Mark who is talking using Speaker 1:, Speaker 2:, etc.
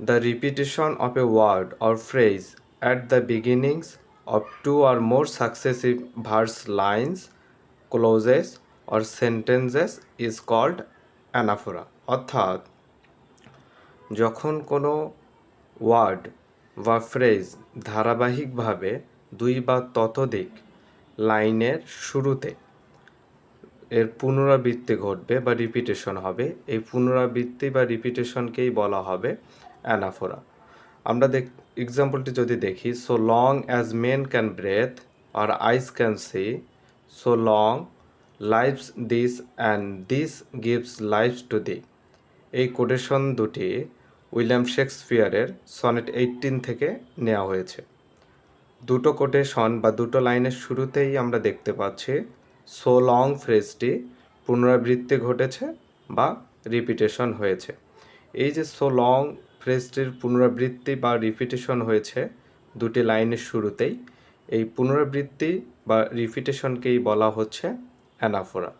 Speaker 1: The repetition of a word or phrase at the beginnings of two or more successive verse lines, clauses or sentences is called anaphora. অর্থাৎ যখন কোনো word বা phrase ধারাবাহিকভাবে দুই বা ততোধিক লাইনের শুরুতে এর পুনরাবৃত্তি ঘটবে বা রিপিটেশন হবে, এই পুনরাবৃত্তি বা রিপিটেশনকেই বলা হবে অ্যানাফোরা। আমরা এক্সাম্পলটি যদি দেখি, so long as men can breathe or eyes can see, so long lives this and this gives life to thee. এই কোটেশন দুটি উইলিয়াম শেক্সপিয়ারের সনেট 18 থেকে নেওয়া হয়েছে। দুটো কোটেশন বা দুটো লাইনের শুরুতেই আমরা দেখতে পাচ্ছি সো লং ফ্রেজটি পুনরাবৃত্তি ঘটেছে বা রিপিটেশন হয়েছে। এই যে সো লং ফ্রেজটির পুনরাবৃত্তি বা রিপিটেশন হয়েছে দুটি লাইনের শুরুতেই, এই পুনরাবৃত্তি বা রিপিটেশনকেই বলা হচ্ছে অ্যানাফোরা।